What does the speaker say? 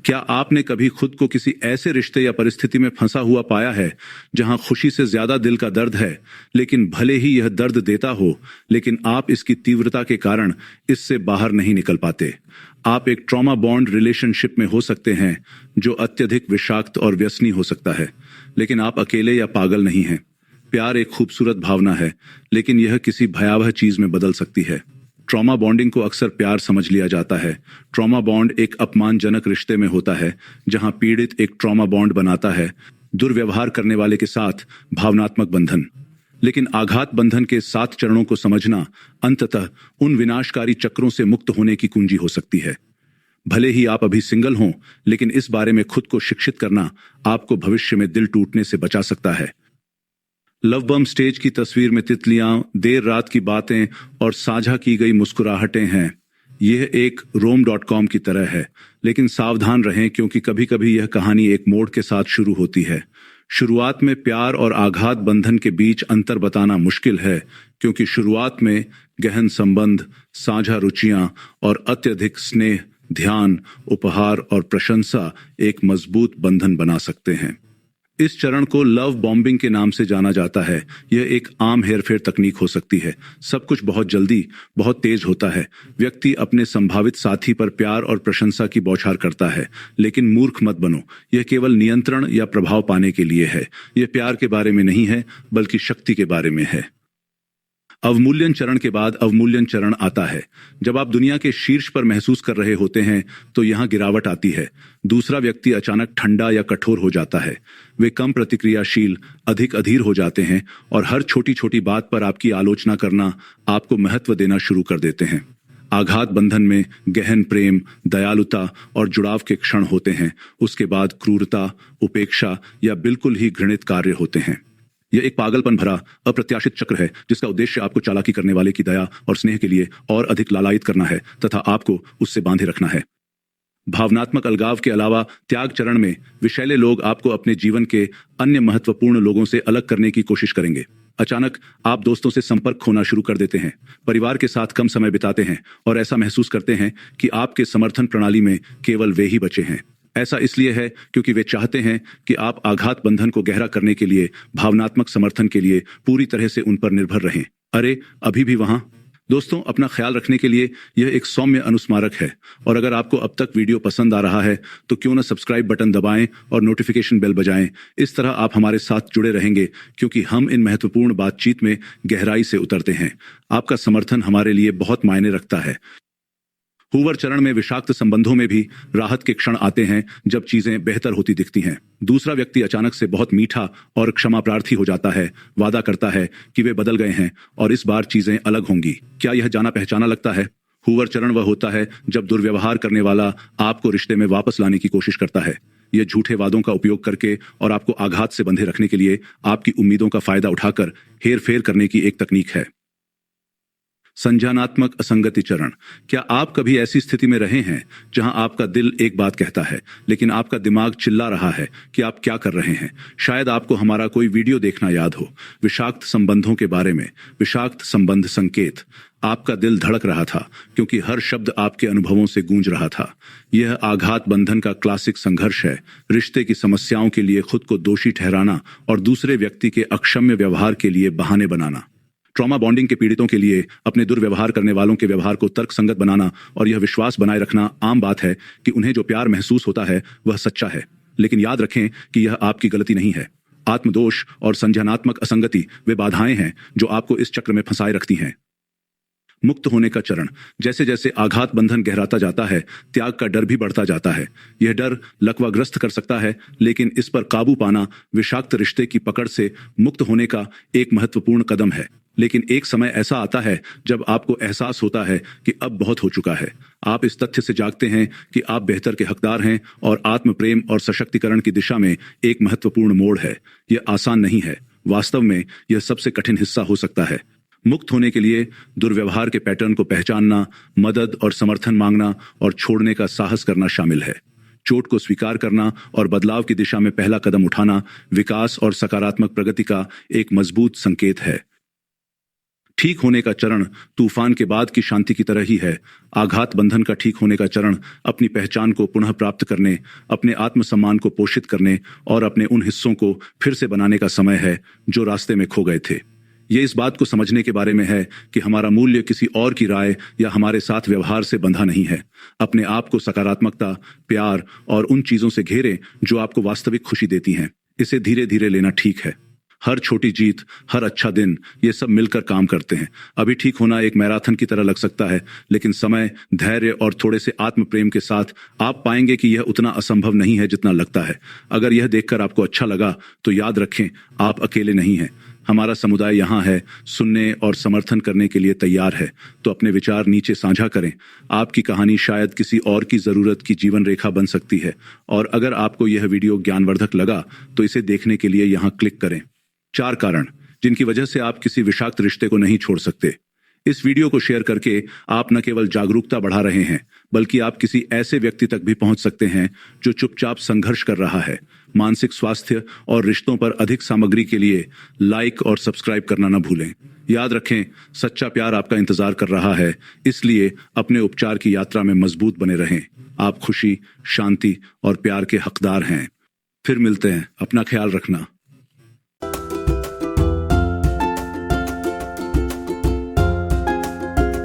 क्या आपने कभी खुद को किसी ऐसे रिश्ते या परिस्थिति में फंसा हुआ पाया है जहां खुशी से ज्यादा दिल का दर्द है, लेकिन भले ही यह दर्द देता हो, लेकिन आप इसकी तीव्रता के कारण इससे बाहर नहीं निकल पाते। आप एक ट्रॉमा बॉन्ड रिलेशनशिप में हो सकते हैं जो अत्यधिक विषाक्त और व्यसनी हो सकता है, लेकिन आप अकेले या पागल नहीं हैं। प्यार एक खूबसूरत भावना है, लेकिन यह किसी भयावह चीज में बदल सकती है। ट्रॉमा बॉन्डिंग को अक्सर प्यार समझ लिया जाता है। ट्रॉमा बॉन्ड एक अपमानजनक रिश्ते में होता है जहां पीड़ित एक ट्रॉमा बॉन्ड बनाता है दुर्व्यवहार करने वाले के साथ भावनात्मक बंधन। लेकिन आघात बंधन के 7 चरणों को समझना अंततः उन विनाशकारी चक्रों से मुक्त होने की कुंजी हो सकती है। भले ही आप अभी सिंगल हों, लेकिन इस बारे में खुद को शिक्षित करना आपको भविष्य में दिल टूटने से बचा सकता है। लव बम स्टेज की तस्वीर में तितलियां, देर रात की बातें और साझा की गई मुस्कुराहटें हैं। यह एक rom.com की तरह है, लेकिन सावधान रहें क्योंकि कभी-कभी यह कहानी एक मोड़ के साथ शुरू होती है। शुरुआत में प्यार और आघात बंधन के बीच अंतर बताना मुश्किल है, क्योंकि शुरुआत में गहन संबंध, साझा रुचियां और अत्यधिक स्नेह, ध्यान, उपहार और प्रशंसा एक मजबूत बंधन बना सकते हैं। इस चरण को लव बॉम्बिंग के नाम से जाना जाता है। यह एक आम हेरफेर तकनीक हो सकती है। सब कुछ बहुत जल्दी, बहुत तेज होता है। व्यक्ति अपने संभावित साथी पर प्यार और प्रशंसा की बौछार करता है, लेकिन मूर्ख मत बनो। यह केवल नियंत्रण या प्रभाव पाने के लिए है। यह प्यार के बारे में नहीं है, बल्कि शक्ति के बारे में है। अवमूल्यन चरण के बाद अवमूल्यन चरण आता है। जब आप दुनिया के शीर्ष पर महसूस कर रहे होते हैं तो यहां गिरावट आती है। दूसरा व्यक्ति अचानक ठंडा या कठोर हो जाता है। वे कम प्रतिक्रियाशील, अधिक अधीर हो जाते हैं और हर छोटी छोटी बात पर आपकी आलोचना करना, आपको महत्व देना शुरू कर देते हैं। आघात बंधन में गहन प्रेम, दयालुता और जुड़ाव के क्षण होते हैं। उसके बाद क्रूरता, उपेक्षा या बिल्कुल ही घृणित कार्य होते हैं। यह एक पागलपन भरा अप्रत्याशित चक्र है जिसका उद्देश्य आपको चालाकी करने वाले की दया और स्नेह के लिए और अधिक लालायित करना है तथा आपको उससे बांधे रखना है। भावनात्मक अलगाव के अलावा त्याग चरण में विषैले लोग आपको अपने जीवन के अन्य महत्वपूर्ण लोगों से अलग करने की कोशिश करेंगे। अचानक आप दोस्तों से संपर्क खोना शुरू कर देते हैं, परिवार के साथ कम समय बिताते हैं और ऐसा महसूस करते हैं कि आपके समर्थन प्रणाली में केवल वे ही बचे हैं। ऐसा इसलिए है क्योंकि वे चाहते हैं कि आप आघात बंधन को गहरा करने के लिए, भावनात्मक समर्थन के लिए पूरी तरह से उन पर निर्भर रहें। अरे, अभी भी वहां? दोस्तों, अपना ख्याल रखने के लिए यह एक सौम्य अनुस्मारक है, और अगर आपको अब तक वीडियो पसंद आ रहा है तो क्यों न सब्सक्राइब बटन दबाएं और नोटिफिकेशन बेल बजाएं। इस तरह आप हमारे साथ जुड़े रहेंगे क्योंकि हम इन महत्वपूर्ण बातचीत में गहराई से उतरते हैं। आपका समर्थन हमारे लिए बहुत मायने रखता है। हूवर चरण में विषाक्त संबंधों में भी राहत के क्षण आते हैं जब चीजें बेहतर होती दिखती हैं। दूसरा व्यक्ति अचानक से बहुत मीठा और क्षमा प्रार्थी हो जाता है, वादा करता है कि वे बदल गए हैं और इस बार चीजें अलग होंगी। क्या यह जाना पहचाना लगता है? हूवर चरण वह होता है जब दुर्व्यवहार करने वाला आपको रिश्ते में वापस लाने की कोशिश करता है। यह झूठे वादों का उपयोग करके और आपको आघात से बंधे रखने के लिए आपकी उम्मीदों का फायदा उठाकर हेर फेर करने की एक तकनीक है। संज्ञानात्मक असंगति चरण। क्या आप कभी ऐसी स्थिति में रहे हैं जहां आपका दिल एक बात कहता है, लेकिन आपका दिमाग चिल्ला रहा है कि आप क्या कर रहे हैं? शायद आपको हमारा कोई वीडियो देखना याद हो, विषाक्त संबंधों के बारे में। विषाक्त संबंध संकेत। आपका दिल धड़क रहा था क्योंकि हर शब्द आपके अनुभवों से गूंज रहा था। यह आघात बंधन का क्लासिक संघर्ष है। रिश्ते की समस्याओं के लिए खुद को दोषी ठहराना और दूसरे व्यक्ति के अक्षम्य व्यवहार के लिए बहाने बनाना। ट्रॉमा बॉन्डिंग के पीड़ितों के लिए अपने दुर्व्यवहार करने वालों के व्यवहार को तर्कसंगत बनाना और यह विश्वास बनाए रखना आम बात है कि उन्हें जो प्यार महसूस होता है वह सच्चा है। लेकिन याद रखें कि यह आपकी गलती नहीं है। आत्मदोष और संज्ञानात्मक असंगति वे बाधाएं हैं जो आपको इस चक्र में फंसाए रखती हैं। मुक्त होने का चरण। जैसे जैसे आघात बंधन गहराता जाता है, त्याग का डर भी बढ़ता जाता है। यह डर लकवाग्रस्त कर सकता है, लेकिन इस पर काबू पाना विषाक्त रिश्ते की पकड़ से मुक्त होने का एक महत्वपूर्ण कदम है। लेकिन एक समय ऐसा आता है जब आपको एहसास होता है कि अब बहुत हो चुका है। आप इस तथ्य से जागते हैं कि आप बेहतर के हकदार हैं और आत्म प्रेम और सशक्तिकरण की दिशा में एक महत्वपूर्ण मोड़ है। यह आसान नहीं है। वास्तव में यह सबसे कठिन हिस्सा हो सकता है। मुक्त होने के लिए दुर्व्यवहार के पैटर्न को पहचानना, मदद और समर्थन मांगना और छोड़ने का साहस करना शामिल है। चोट को स्वीकार करना और बदलाव की दिशा में पहला कदम उठाना विकास और सकारात्मक प्रगति का एक मजबूत संकेत है। ठीक होने का चरण तूफान के बाद की शांति की तरह ही है। आघात बंधन का ठीक होने का चरण अपनी पहचान को पुनः प्राप्त करने, अपने आत्मसम्मान को पोषित करने और अपने उन हिस्सों को फिर से बनाने का समय है जो रास्ते में खो गए थे। ये इस बात को समझने के बारे में है कि हमारा मूल्य किसी और की राय या हमारे साथ व्यवहार से बंधा नहीं है। अपने आप को सकारात्मकता, प्यार और उन चीजों से घेरें जो आपको वास्तविक खुशी देती हैं। इसे धीरे धीरे लेना ठीक है। हर छोटी जीत, हर अच्छा दिन, ये सब मिलकर काम करते हैं। अभी ठीक होना एक मैराथन की तरह लग सकता है, लेकिन समय, धैर्य और थोड़े से आत्म प्रेम के साथ आप पाएंगे कि यह उतना असंभव नहीं है जितना लगता है। अगर यह देखकर आपको अच्छा लगा तो याद रखें, आप अकेले नहीं हैं। हमारा समुदाय यहाँ है, सुनने और समर्थन करने के लिए तैयार है। तो अपने विचार नीचे साझा करें। आपकी कहानी शायद किसी और की जरूरत की जीवन रेखा बन सकती है। और अगर आपको यह वीडियो ज्ञानवर्धक लगा तो इसे देखने के लिए यहाँ क्लिक करें। 4 कारण जिनकी वजह से आप किसी विषाक्त रिश्ते को नहीं छोड़ सकते। इस वीडियो को शेयर करके आप न केवल जागरूकता बढ़ा रहे हैं, बल्कि आप किसी ऐसे व्यक्ति तक भी पहुंच सकते हैं जो चुपचाप संघर्ष कर रहा है। मानसिक स्वास्थ्य और रिश्तों पर अधिक सामग्री के लिए लाइक और सब्सक्राइब करना न भूलें। याद रखें, सच्चा प्यार आपका इंतजार कर रहा है, इसलिए अपने उपचार की यात्रा में मजबूत बने रहें। आप खुशी, शांति और प्यार के हकदार हैं। फिर मिलते हैं। अपना ख्याल रखना।